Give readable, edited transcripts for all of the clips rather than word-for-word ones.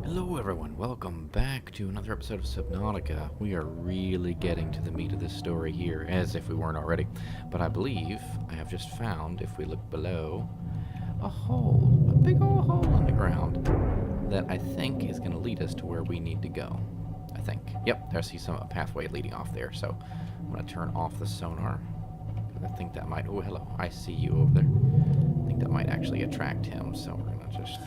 Hello everyone, welcome back to another episode of Subnautica. We are really getting to the meat of this story here, as if we weren't already. But I believe I have just found, if we look below, a hole, a big old hole in the ground, that I think is going to lead us to where we need to go. I think. Yep, I see a pathway leading off there, so I'm going to turn off the sonar. I think that might, oh hello, I see you over there. I think that might actually attract him, so we're going to just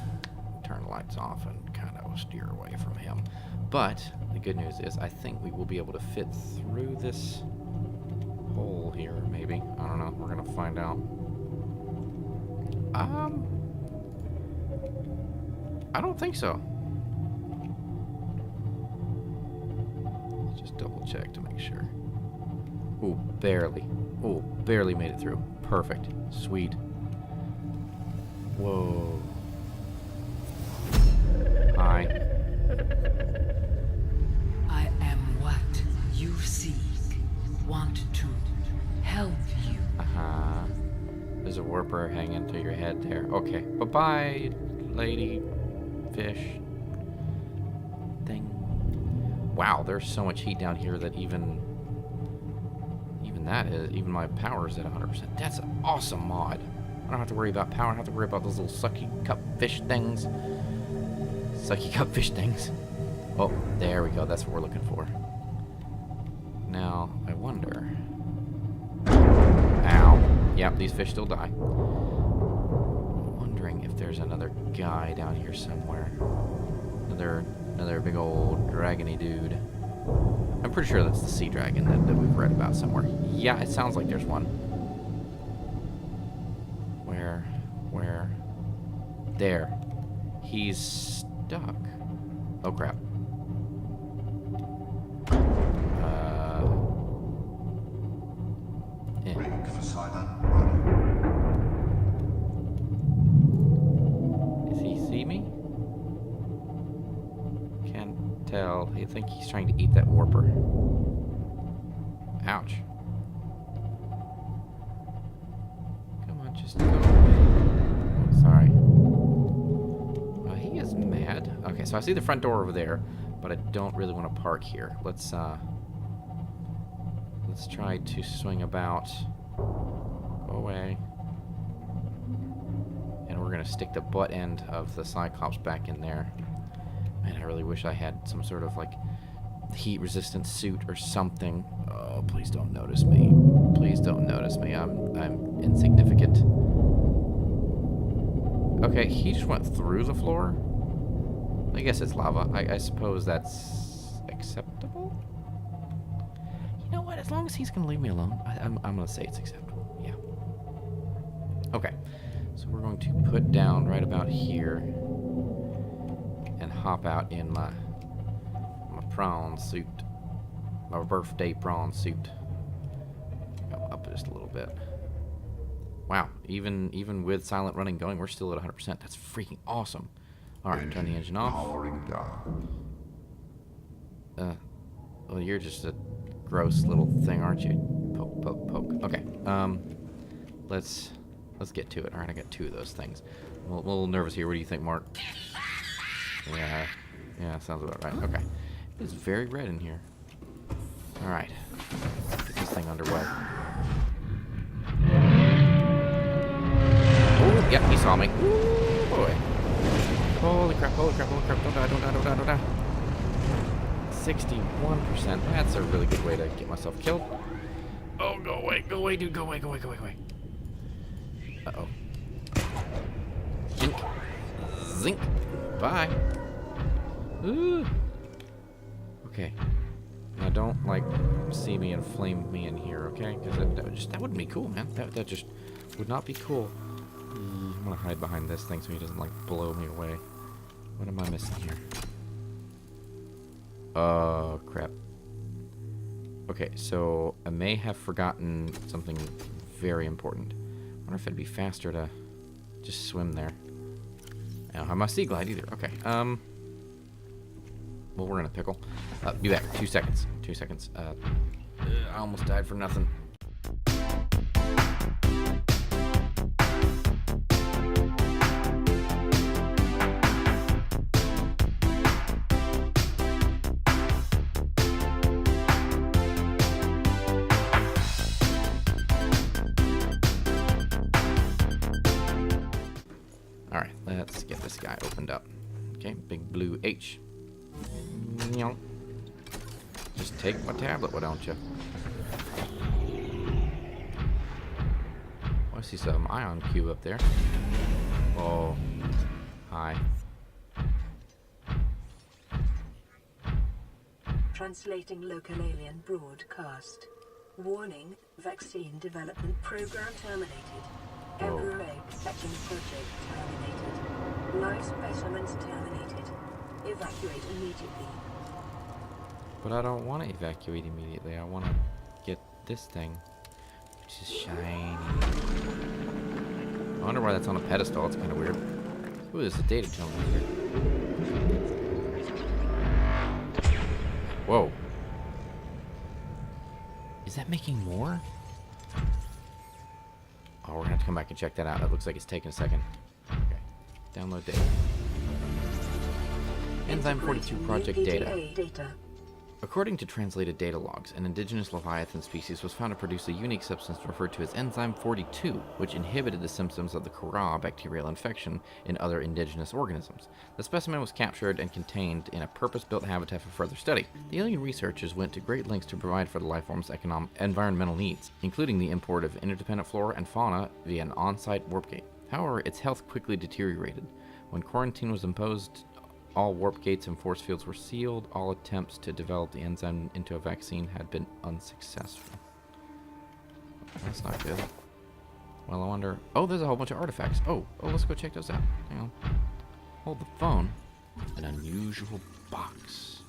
turn the lights off and kind of steer away from him. But the good news is I think we will be able to fit through this hole here, maybe. I don't know. We're going to find out. I don't think so. Let's just double check to make sure. Ooh, barely. Ooh, barely made it through. Perfect. Sweet. Whoa. Hi. I am what you seek. Want to help you. There's a warper hanging to your head there. Okay. Bye-bye, lady fish thing. Wow, there's so much heat down here that even my power is at 100%. That's an awesome mod. I don't have to worry about power. I don't have to worry about those little sucky cup fish things. Sucky cup fish things. Oh, there we go. That's what we're looking for. Now, I wonder. Ow. Yep, these fish still die. I'm wondering if there's another guy down here somewhere. Another big old dragony dude. I'm pretty sure that's the sea dragon that we've read about somewhere. Yeah, it sounds like there's one. Where? There. He's stuck. Oh crap. Ring for silent running. Does he see me? Can't tell. I think he's trying to eat that warper. Ouch. Come on, just go away. Oh, sorry. He is mad. Okay, so I see the front door over there, but I don't really want to park here. Let's try to swing about. Go away. And we're gonna stick the butt end of the Cyclops back in there. Man, I really wish I had some sort of like heat-resistant suit or something. Oh, please don't notice me. Please don't notice me. I'm insignificant. Okay, he just went through the floor. I guess it's lava. I suppose that's acceptable. You know what? As long as he's gonna leave me alone, I'm gonna say it's acceptable. Yeah. Okay. So we're going to put down right about here and hop out in my prawn suit, my birthday prawn suit. Go up just a little bit. Wow. Even with silent running going, we're still at 100%. That's freaking awesome. All right, turn the engine off. Powering down. Well, you're just a gross little thing, aren't you? Poke, poke, poke. Okay. Let's get to it. All right, I got two of those things. I'm a little nervous here. What do you think, Mark? Yeah, sounds about right. Okay. It's very red in here. All right. Get this thing underway. Oh, yeah, he saw me. Ooh, boy. Holy crap, holy crap, holy crap. Don't die, don't die, don't die, don't die. 61%. That's a really good way to get myself killed. Oh, go away, dude, go away. Uh-oh. Zink. Zink. Bye. Ooh. Okay. Now don't, like, see me and flame me in here, okay? Because that wouldn't be cool, man. That just would not be cool. I'm gonna hide behind this thing so he doesn't, like, blow me away. What am I missing here? Oh, crap. Okay, so I may have forgotten something very important. I wonder if it'd be faster to just swim there. I don't have my sea glide either. Okay, well, we're in a pickle. Be back. 2 seconds. 2 seconds. I almost died for nothing. this guy opened up. Okay, big blue H. Nyonk. Just take my tablet, why don't you? Oh, I see some ion cube up there. Oh, hi. Translating local alien broadcast. Warning, vaccine development program terminated. Embryo egg second project terminated. Live specimens terminated. Evacuate immediately. But I don't want to evacuate immediately. I want to get this thing, which is shiny. I wonder why that's on a pedestal. It's kind of weird. Ooh, there's a data terminal here. Whoa. Is that making more? Oh, we're gonna have to come back and check that out. That looks like it's taking a second. Okay. Download data. Enzyme 42 project data. According to translated data logs, an indigenous leviathan species was found to produce a unique substance referred to as enzyme 42, which inhibited the symptoms of the Kara bacterial infection in other indigenous organisms. The specimen was captured and contained in a purpose-built habitat for further study. The alien researchers went to great lengths to provide for the lifeform's environmental needs, including the import of interdependent flora and fauna via an on-site warp gate. However, its health quickly deteriorated. When quarantine was imposed, all warp gates and force fields were sealed. All attempts to develop the enzyme into a vaccine had been unsuccessful. That's not good. Well, I wonder... Oh, there's a whole bunch of artifacts. Oh, let's go check those out. Hang on. Hold the phone. An unusual box.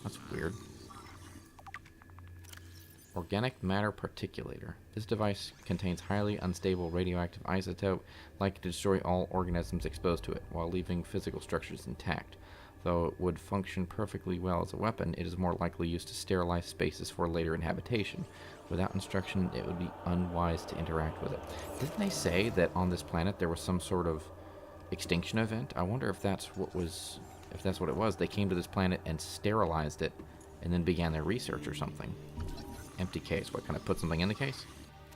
That's weird. Organic matter particulator. This device contains highly unstable radioactive isotope likely to destroy all organisms exposed to it, while leaving physical structures intact. Though it would function perfectly well as a weapon, it is more likely used to sterilize spaces for later inhabitation. Without instruction, it would be unwise to interact with it. Didn't they say that on this planet there was some sort of extinction event? I wonder if that's what it was. They came to this planet and sterilized it, and then began their research or something. Empty case. What, can I put something in the case?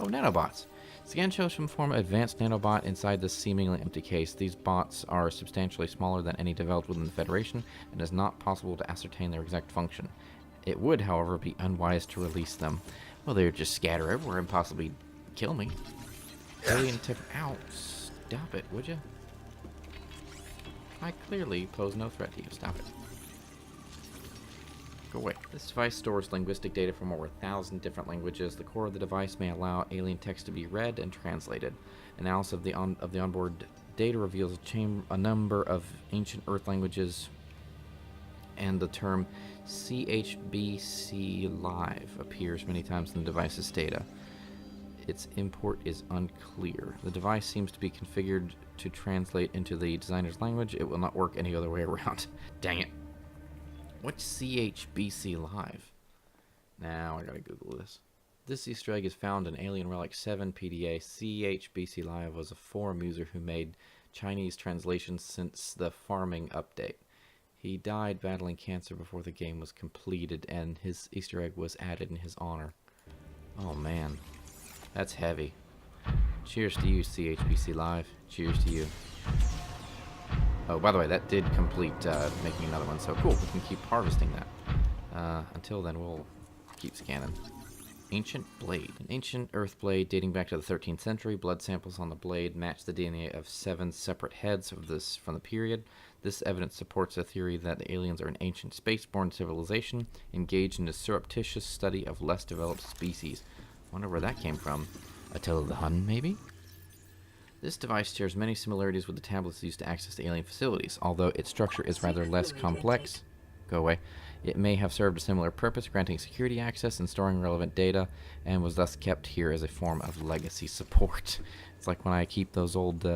Oh, nanobots. Scan shows some form of advanced nanobot inside this seemingly empty case. These bots are substantially smaller than any developed within the Federation, and it is not possible to ascertain their exact function. It would, however, be unwise to release them. Well, they would just scatter everywhere and possibly kill me. Alien tip out. Stop it, would you? I clearly pose no threat to you. Stop it. Go away. This device stores linguistic data from over 1,000 different languages. The core of the device may allow alien text to be read and translated. Analysis of the onboard data reveals a number of ancient Earth languages, and the term CHBC Live appears many times in the device's data. Its import is unclear. The device seems to be configured to translate into the designer's language. It will not work any other way around. Dang it. What's CHBC Live? Now I gotta Google this. This Easter egg is found in Alien Relic 7 PDA. CHBC Live was a forum user who made Chinese translations since the farming update. He died battling cancer before the game was completed, and his Easter egg was added in his honor. Oh man, that's heavy. Cheers to you, CHBC Live. Cheers to you. Oh, by the way, that did complete making another one, so cool. We can keep harvesting that. Until then, we'll keep scanning. Ancient blade. An ancient earth blade dating back to the 13th century. Blood samples on the blade match the DNA of 7 separate heads from the period. This evidence supports a theory that the aliens are an ancient spaceborne civilization engaged in a surreptitious study of less developed species. Wonder where that came from. Attila the Hun, maybe? This device shares many similarities with the tablets used to access the alien facilities. Although its structure is rather less complex, go away, it may have served a similar purpose, granting security access and storing relevant data, and was thus kept here as a form of legacy support. It's like when I keep those old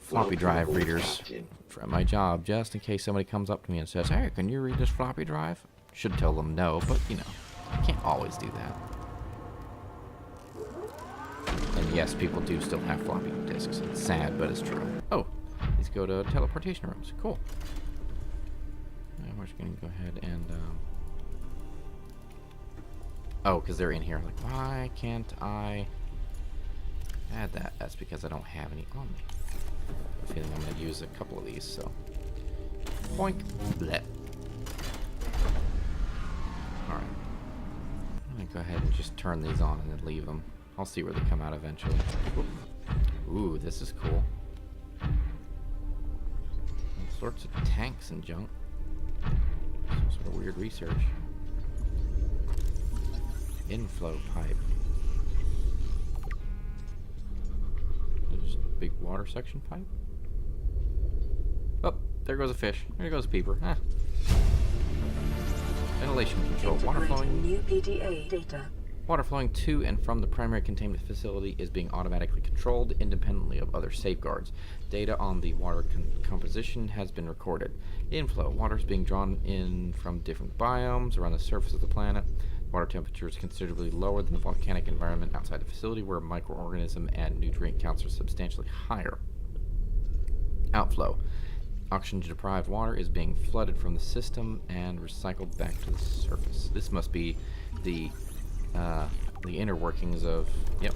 floppy drive readers from my job, just in case somebody comes up to me and says, "Hey, can you read this floppy drive?" Should tell them no, but you know, I can't always do that. And yes, people do still have floppy disks. It's sad, but it's true. Oh, let's go to teleportation rooms. Cool. And we're just going to go ahead and... Oh, because they're in here. Like, why can't I add that? That's because I don't have any on me. a feeling I'm going to use a couple of these, so. Boink. Bleh. Alright. I'm going to go ahead and just turn these on and then leave them. I'll see where they come out eventually. Oop. Ooh, this is cool. All sorts of tanks and junk. Some sort of weird research. Inflow pipe. Just a big water suction pipe. Oh, there goes a fish. There goes a peeper. Ah. Ventilation control. Water flowing. New PDA data. Water flowing to and from the primary containment facility is being automatically controlled independently of other safeguards. Data on the water composition has been recorded. Inflow. Water is being drawn in from different biomes around the surface of the planet. Water temperature is considerably lower than the volcanic environment outside the facility, where microorganism and nutrient counts are substantially higher. Outflow. Oxygen-deprived water is being flooded from the system and recycled back to the surface. This must be the inner workings of... Yep.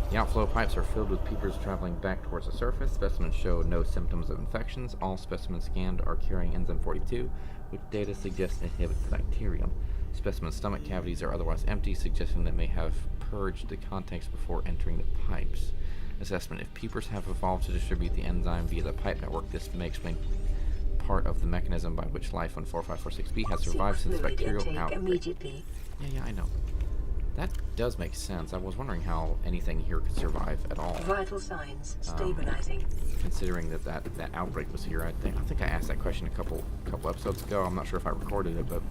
The outflow pipes are filled with peepers traveling back towards the surface. Specimens show no symptoms of infections. All specimens scanned are carrying enzyme 42, which data suggests inhibits the bacterium. Specimens' stomach cavities are otherwise empty, suggesting they may have purged the contents before entering the pipes. Assessment. If peepers have evolved to distribute the enzyme via the pipe network, this may explain part of the mechanism by which life on 4546b has survived since the bacterial outbreak. Yeah, I know. That does make sense. I was wondering how anything here could survive at all. Vital signs stabilizing. Considering that outbreak was here, I think I asked that question a couple episodes ago. I'm not sure if I recorded it, but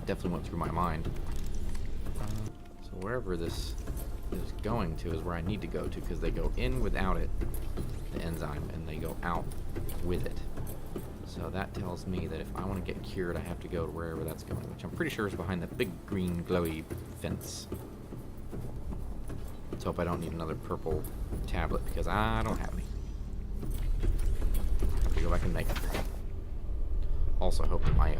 definitely went through my mind. So wherever this is going to is where I need to go to, because they go in without it, the enzyme, and they go out with it. So that tells me that if I want to get cured, I have to go to wherever that's going, which I'm pretty sure is behind that big green glowy fence. Let's hope I don't need another purple tablet, because I don't have any. Have to go back and make them. Also hope that my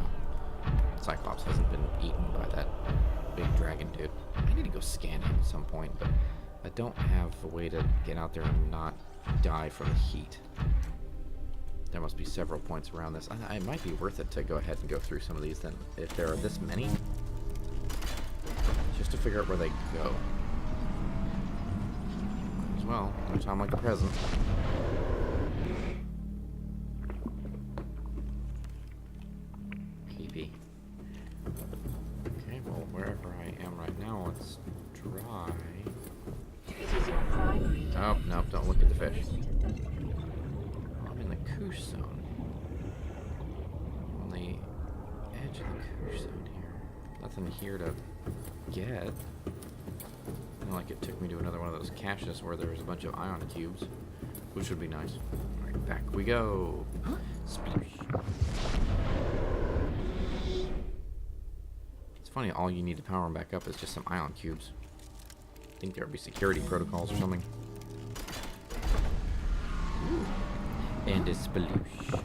Cyclops hasn't been eaten by that big dragon dude. I need to go scan him at some point, but I don't have a way to get out there and not die from the heat. There must be several points around this. It might be worth it to go ahead and go through some of these then, if there are this many, just to figure out where they go. As well, no time like the present. Creepy. Okay, well, wherever I am right now, it's dry. It is your primary. Oh, no, don't look at the fish. Koosh zone. On the edge of the Koosh zone here. Nothing here to get. Not like it took me to another one of those caches where there was a bunch of ion cubes, which would be nice. Alright, back we go. Sploosh. It's funny, all you need to power them back up is just some ion cubes. I think there would be security protocols or something. Ooh. And it's sploosh.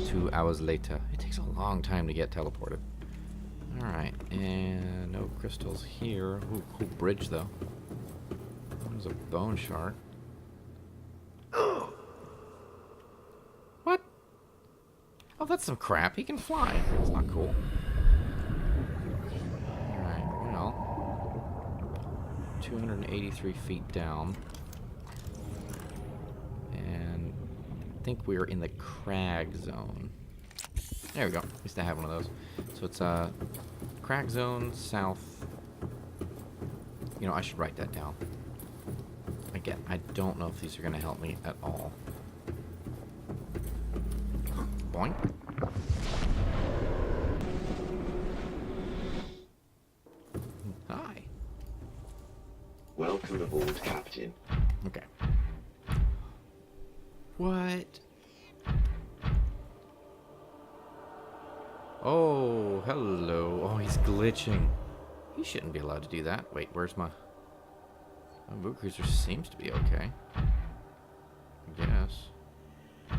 2 hours later. It takes a long time to get teleported. Alright, and no crystals here. Ooh, cool bridge though. There's a bone shark. What? Oh, that's some crap. He can fly. That's not cool. Alright, well. 283 feet down. And I think we're in the crag zone. There we go. Used to have one of those. So it's crag zone south. You know, I should write that down. Again, I don't know if these are going to help me at all. Boink. Hi. Welcome aboard, Captain. Okay. What? Oh, hello. Oh, he's glitching. He shouldn't be allowed to do that. Wait, where's my... My boot cruiser seems to be okay. I guess. I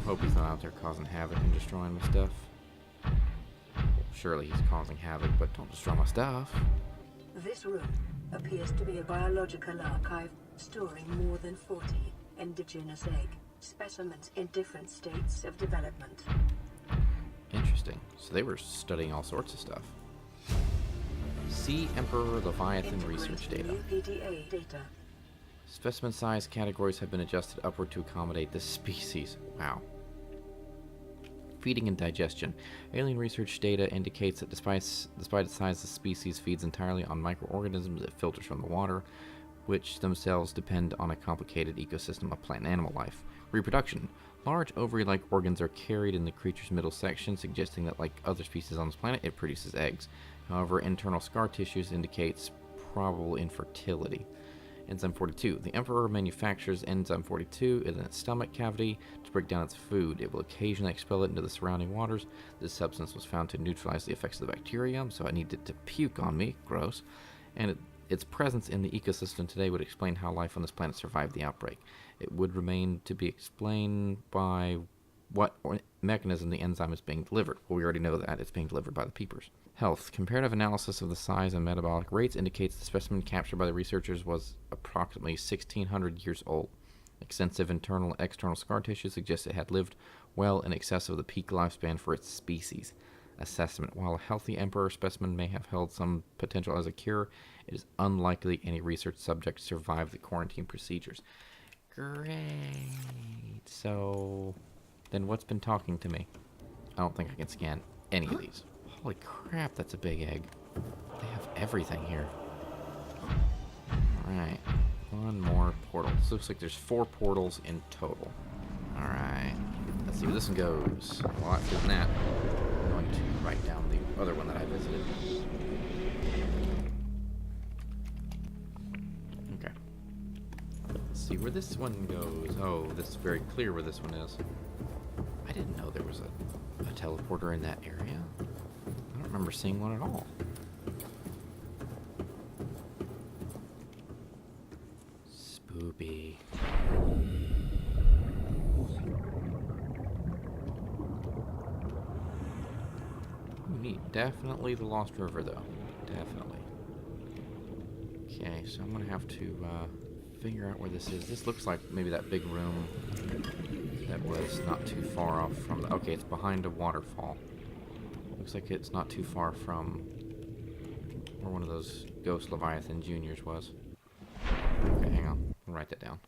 hope he's not out there causing havoc and destroying my stuff. Well, surely he's causing havoc, but don't destroy my stuff. This room appears to be a biological archive. storing more than 40 indigenous egg specimens in different states of development. Interesting. So they were studying all sorts of stuff. Sea Emperor Leviathan research data. New PDA data. Specimen size categories have been adjusted upward to accommodate this species. Wow. Feeding and digestion. Alien research data indicates that despite its size, the species feeds entirely on microorganisms it filters from the water, which themselves depend on a complicated ecosystem of plant and animal life. Reproduction. Large ovary-like organs are carried in the creature's middle section, suggesting that, like other species on this planet, it produces eggs. However, internal scar tissues indicates probable infertility. Enzyme 42. The Emperor manufactures enzyme 42 in its stomach cavity to break down its food. It will occasionally expel it into the surrounding waters. This substance was found to neutralize the effects of the bacterium, so I needed to puke on me. Gross. And its presence in the ecosystem today would explain how life on this planet survived the outbreak. It would remain to be explained by what mechanism the enzyme is being delivered. Well, we already know that. It's being delivered by the peepers. Health. Comparative analysis of the size and metabolic rates indicates the specimen captured by the researchers was approximately 1,600 years old. Extensive internal and external scar tissue suggests it had lived well in excess of the peak lifespan for its species. Assessment. While a healthy Emperor specimen may have held some potential as a cure, it is unlikely any research subject survived the quarantine procedures. Great. So, then what's been talking to me? I don't think I can scan any of these. Holy crap, that's a big egg. They have everything here. Alright. One more portal. This looks like there's 4 portals in total. Alright. Let's see where this one goes. Well, after that, I'm going to write down the other one that I visited. Okay. Let's see where this one goes. Oh, this is very clear where this one is. I didn't know there was a teleporter in that area. I don't remember seeing one at all. Spoopy. Neat. Definitely the Lost River, though. Definitely. Okay, so I'm going to have to figure out where this is. This looks like maybe that big room that was not too far off from the... Okay, it's behind a waterfall. Looks like it's not too far from where one of those Ghost Leviathan Juniors was. Okay, hang on. I'll write that down.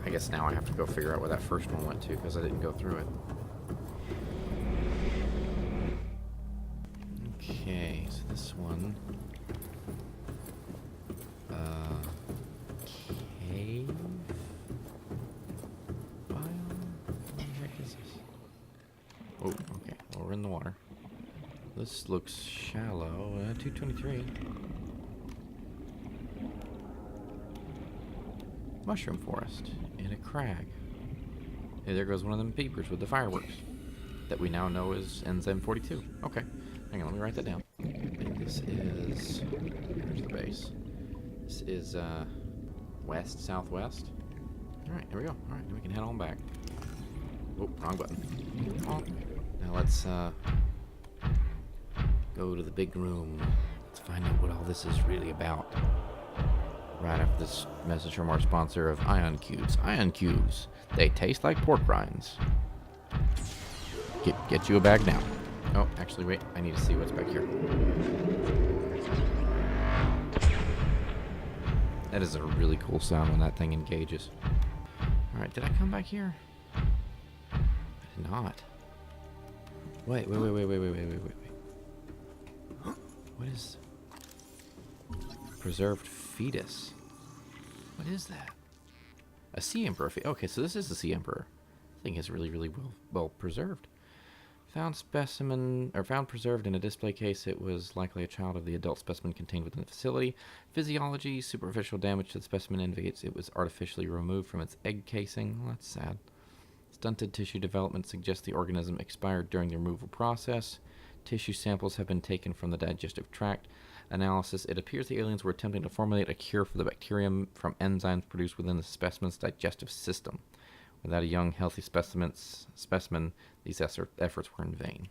I guess now I have to go figure out where that first one went to, because I didn't go through it. Okay, so this one... cave? Biome? What the heck is this? Oh, okay. Well, we're in the water. This looks shallow. 223. Mushroom forest in a crag. Hey, there goes one of them peepers with the fireworks that we now know is enzyme 42. Okay. Hang on, let me write that down. And this is... Here's the base. This is, west, southwest. Alright, here we go. Alright, we can head on back. Oh, wrong button. Oh. Now let's, go to the big room. Let's find out what all this is really about. Right after this message from our sponsor of Ion Cubes. Ion Cubes. They taste like pork rinds. Get you a bag now. Oh, actually, wait. I need to see what's back here. That is a really cool sound when that thing engages. Alright, did I come back here? I did not. Wait. What is... Preserved fetus? What is that? A sea emperor. Okay, so this is the sea emperor. I think it's really, really well preserved. Found preserved in a display case. It was likely a child of the adult specimen contained within the facility. Physiology: superficial damage to the specimen indicates it was artificially removed from its egg casing. Well, that's sad. Stunted tissue development suggests the organism expired during the removal process. Tissue samples have been taken from the digestive tract. Analysis: it appears the aliens were attempting to formulate a cure for the bacterium from enzymes produced within the specimen's digestive system. Without a young, healthy specimen, these efforts were in vain.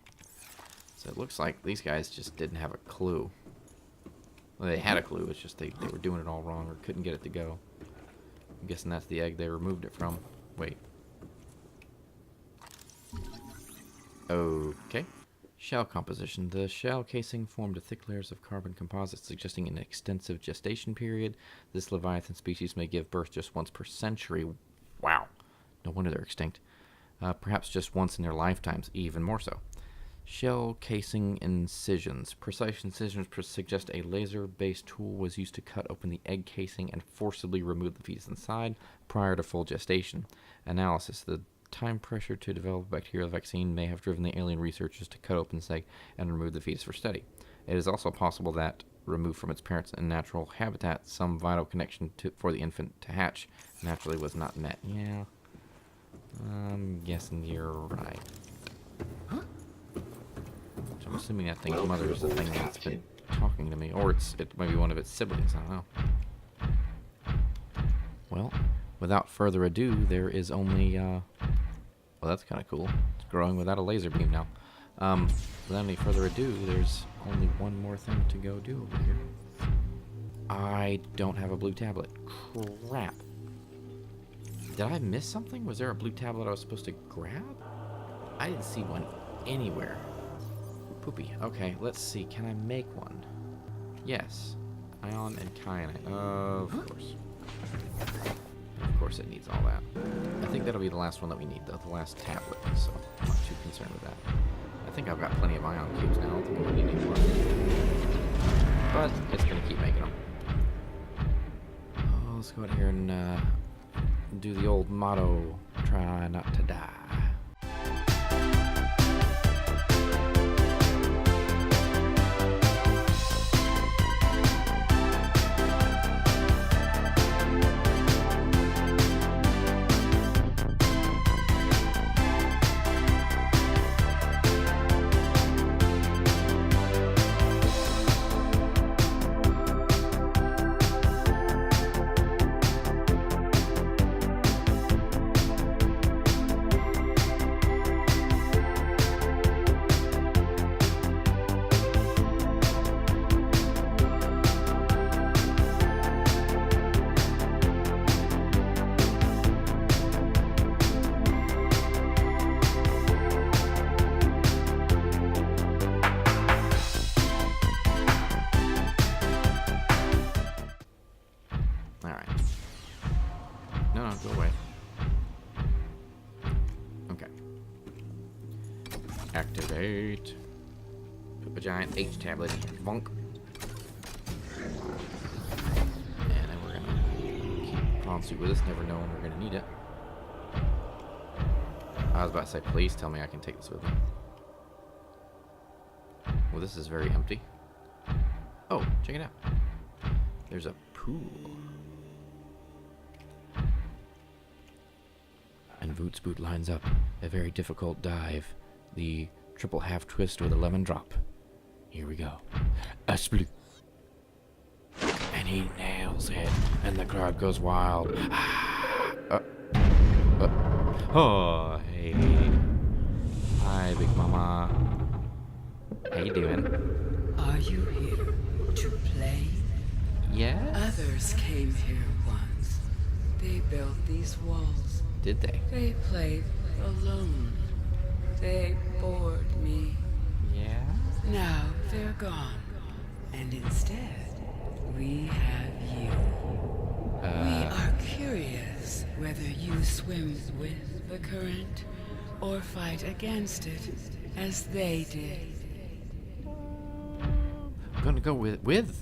So it looks like these guys just didn't have a clue. Well, they had a clue. It's just they were doing it all wrong or couldn't get it to go. I'm guessing that's the egg they removed it from. Wait. Okay. Shell composition. The shell casing formed thick layers of carbon composite, suggesting an extensive gestation period. This leviathan species may give birth just once per century. Wow. No wonder they're extinct. Perhaps just once in their lifetimes, even more so. Shell casing incisions. Precise incisions suggest a laser-based tool was used to cut open the egg casing and forcibly remove the fetus inside prior to full gestation. Analysis. The time pressure to develop a bacterial vaccine may have driven the alien researchers to cut open this egg and remove the fetus for study. It is also possible that, removed from its parents and natural habitat, some vital connection for the infant to hatch naturally was not met. Yeah. I'm guessing you're right. So I'm assuming that thing's mother is the thing that's been talking to me. Or it might be one of its siblings, I don't know. Well, without further ado, there is only, well, that's kind of cool. It's growing without a laser beam now. Without any further ado, there's only one more thing to go do over here. I don't have a blue tablet. Crap. Did I miss something? Was there a blue tablet I was supposed to grab? I didn't see one anywhere. Poopy. Okay, let's see. Can I make one? Yes. Ion and kyanite. Of course. Of course it needs all that. I think that'll be the last one that we need, though. The last tablet, so I'm not too concerned with that. I think I've got plenty of ion cubes now. I don't think I need any more. But it's going to keep making them. Oh, let's go out here and do the old motto, try not to die. Go away. Okay. Activate. Put a giant H tablet. Bonk. And then we're gonna keep prawn suit with us, never know when we're gonna need it. I was about to say, please tell me I can take this with me. Well, this is very empty. Oh, check it out. There's a pool. And VootSpoot lines up a very difficult dive. The triple half twist with a lemon drop. Here we go. A sploot. And he nails it. And the crowd goes wild. Oh, hey. Hi, Big Mama. How you doing? Are you here to play? Yes? Others came here once. They built these walls. Did they? They played alone. They bored me. Yeah? Now they're gone. And instead, we have you. We are curious whether you swim with the current or fight against it as they did. I'm gonna go with.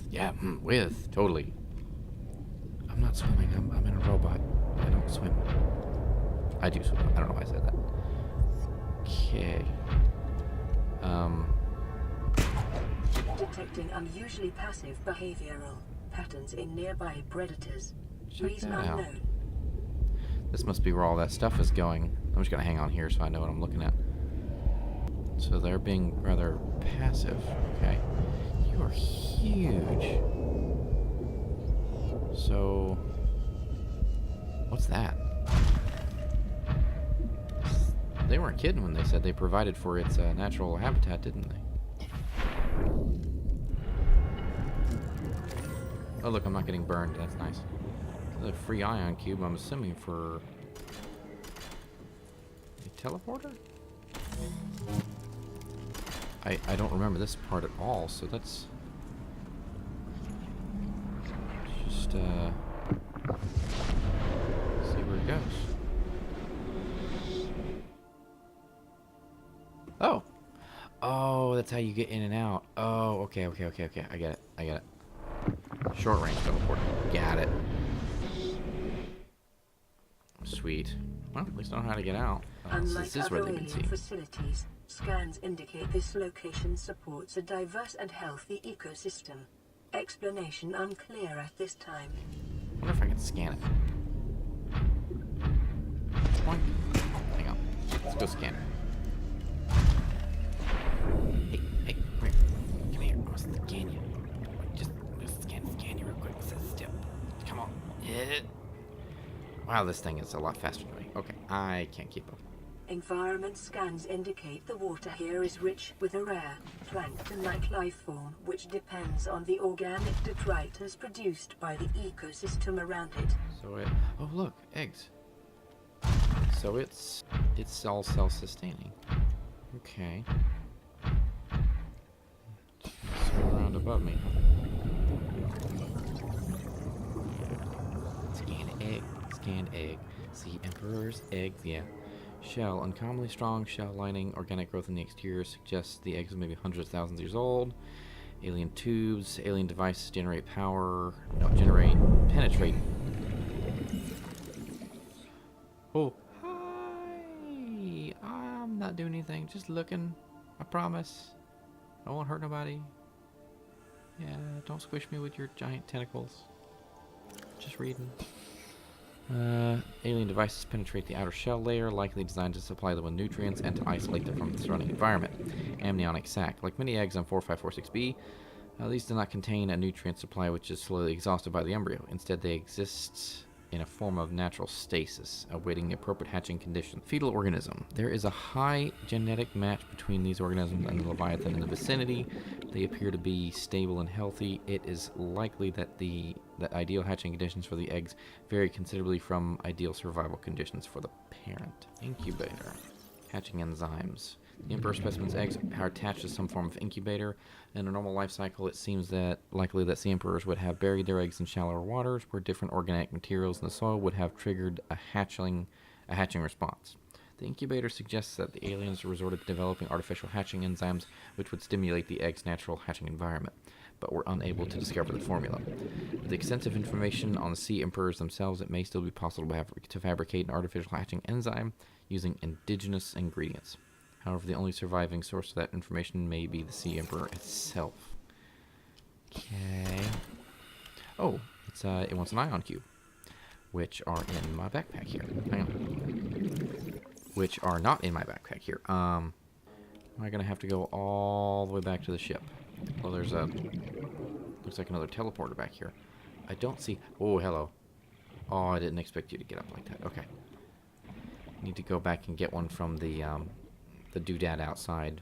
Yeah, with. Totally. I'm not swimming. I'm in a robot. I don't swim. I do swim. I don't know why I said that. Okay. Detecting unusually passive behavioral patterns in nearby predators. Check Reason that out. unknown. This must be where all that stuff is going. I'm just gonna hang on here so I know what I'm looking at. So they're being rather passive. Okay. You are huge. So, what's that? They weren't kidding when they said they provided for its natural habitat, didn't they? Oh, look, I'm not getting burned. That's nice. There's a free ion cube, I'm assuming, for a teleporter? I don't remember this part at all, so let's just see where it goes. Oh! Oh, that's how you get in and out. Oh, okay. I get it. Short range teleport. Got it. Sweet. Well, at least I know how to get out. Unlike This is where other they can alien see. facilities, scans indicate this location supports a diverse and healthy ecosystem. Explanation unclear at this time. I wonder if I can scan it. Boink. Hang on. Let's go scan it. Hey, come here. Come here. I want to scan you. Just scan you real quick. Step. Come on. Yeah. Wow, this thing is a lot faster than me. Okay, I can't keep up. Environment scans indicate the water here is rich with a rare, plankton-like life form which depends on the organic detritus produced by the ecosystem around it. So it... Oh, look. Eggs. So it's all self-sustaining. Okay. Swim around above me. Scan egg. See Emperor's eggs. Yeah. Shell. Uncommonly strong shell lining. Organic growth in the exterior suggests the eggs may be hundreds of thousands of years old. Alien tubes. Alien devices generate power. No, penetrate. Oh. Hi. I'm not doing anything. Just looking. I promise. I won't hurt nobody. Yeah, don't squish me with your giant tentacles. Just reading. Alien devices penetrate the outer shell layer, likely designed to supply them with nutrients and to isolate them from the surrounding environment. Amniotic sac. Like many eggs on 4546b, these do not contain a nutrient supply which is slowly exhausted by the embryo. Instead, they exist in a form of natural stasis, awaiting the appropriate hatching condition. Fetal organism. There is a high genetic match between these organisms and the Leviathan in the vicinity. They appear to be stable and healthy. It is likely that that ideal hatching conditions for the eggs vary considerably from ideal survival conditions for the parent. Incubator. Hatching enzymes. The Emperor specimen's eggs are attached to some form of incubator. In a normal life cycle, it seems that likely that sea emperors would have buried their eggs in shallower waters, where different organic materials in the soil would have triggered a hatching response. The incubator suggests that the aliens resorted to developing artificial hatching enzymes which would stimulate the egg's natural hatching environment, but were unable to discover the formula. With extensive information on the sea emperors themselves, it may still be possible to fabricate an artificial hatching enzyme using indigenous ingredients. However, the only surviving source of that information may be the Sea Emperor itself. Okay. Oh, it wants an ion cube, which are in my backpack here. Hang on. Which are not in my backpack here. Am I gonna have to go all the way back to the ship? Well, there's looks like another teleporter back here. I don't see. Oh, hello. Oh, I didn't expect you to get up like that. Okay. Need to go back and get one from the doodad outside.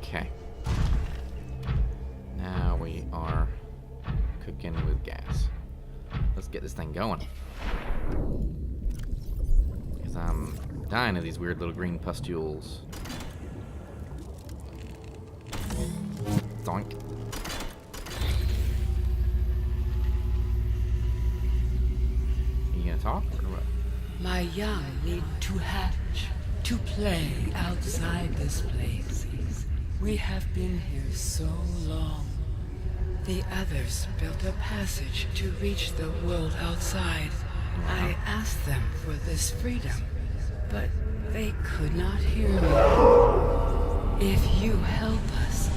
Okay. Now we are cooking with gas. Let's get this thing going. Because I'm dying of these weird little green pustules. Doink. Are you gonna talk or what? My young need to hatch, to play outside this place. We have been here so long. The others built a passage to reach the world outside. I asked them for this freedom, but they could not hear me. If you help us,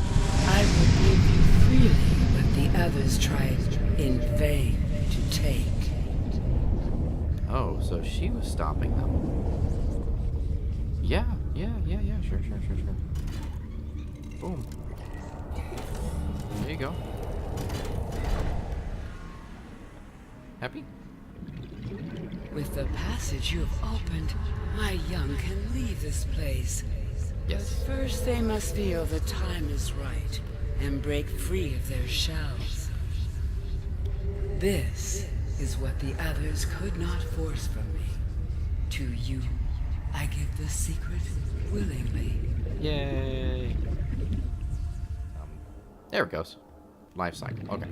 I will give you freely what the others tried in vain to take. Oh, so she was stopping them. Yeah, sure. Boom. There you go. Happy? With the passage you have opened, my young can leave this place. Yes. But first they must feel the time is right and break free of their shells. This is what the others could not force from me. To you, I give the secret willingly. Yay. There it goes. Life cycle. Okay.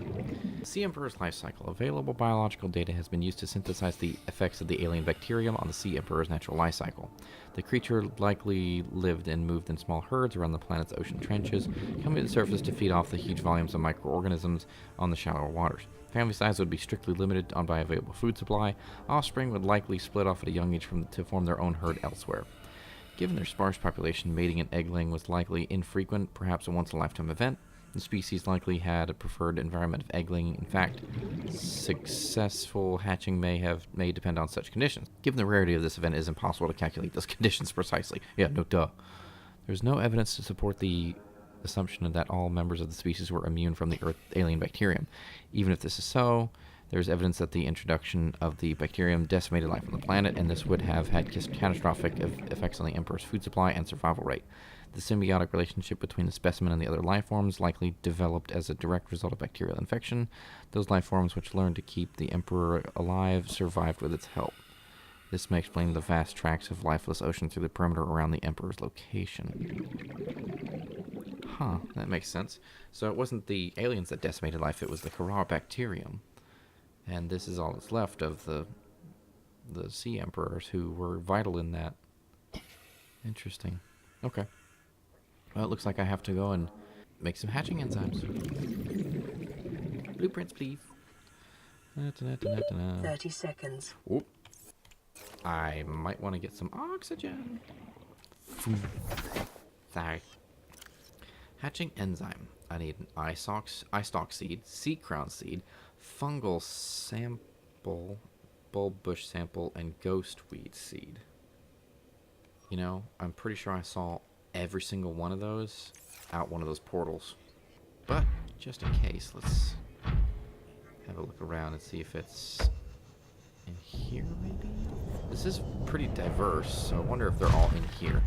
Sea Emperor's life cycle. Available biological data has been used to synthesize the effects of the alien bacterium on the Sea Emperor's natural life cycle. The creature likely lived and moved in small herds around the planet's ocean trenches, coming to the surface to feed off the huge volumes of microorganisms on the shallower waters. Family size would be strictly limited by available food supply. Offspring would likely split off at a young age to form their own herd elsewhere. Given their sparse population, mating and egg-laying was likely infrequent, perhaps a once-in-a-lifetime event. The species likely had a preferred environment of egg-laying. In fact, successful hatching may depend on such conditions. Given the rarity of this event, it is impossible to calculate those conditions precisely. Yeah, no duh. There's no evidence to support the assumption that all members of the species were immune from the Earth alien bacterium. Even if this is so, there's evidence that the introduction of the bacterium decimated life on the planet, and this would have had catastrophic effects on the Emperor's food supply and survival rate. The symbiotic relationship between the specimen and the other life forms likely developed as a direct result of bacterial infection. Those life forms which learned to keep the Emperor alive survived with its help. This may explain the vast tracts of lifeless ocean through the perimeter around the Emperor's location. Huh, that makes sense. So it wasn't the aliens that decimated life, it was the Kara bacterium. And this is all that's left of the Sea Emperors who were vital in that. Interesting. Okay. Well, it looks like I have to go and make some hatching enzymes. Blueprints, please. 30 seconds. Oop. I might want to get some oxygen. Sorry. Hatching enzyme. I need an eye stalk seed, sea crown seed, fungal sample, bulb bush sample, and ghost weed seed. You know, I'm pretty sure I saw every single one of those out one of those portals. But just in case, let's have a look around and see if it's in here, maybe? This is pretty diverse, so I wonder if they're all in here.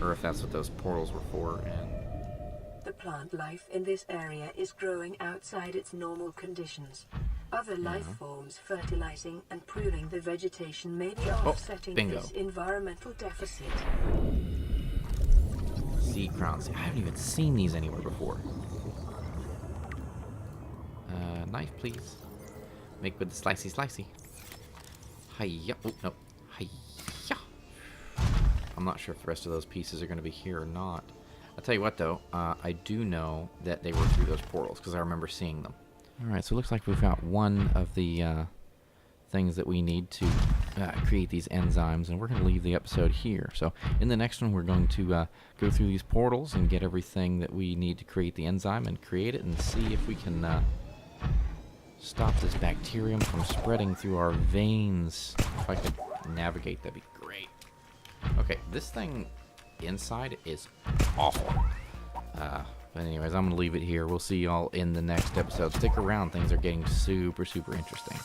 Or if that's what those portals were for. And The plant life in this area is growing outside its normal conditions. Other life forms fertilizing and pruning the vegetation may be offsetting this environmental deficit. sea crowns. I haven't even seen these anywhere before. Knife, please. Make with the slicey. Hiya. Oh, no. Hiya. I'm not sure if the rest of those pieces are going to be here or not. I'll tell you what, though. I do know that they were through those portals, because I remember seeing them. Alright, so it looks like we've got one of the things that we need to create these enzymes, and we're going to leave the episode here. So in the next one, we're going to go through these portals and get everything that we need to create the enzyme and create it and see if we can stop this bacterium from spreading through our veins. If I could navigate, that'd be great. Okay, this thing inside is awful. But anyways, I'm going to leave it here. We'll see y'all in the next episode. Stick around. Things are getting super, super interesting.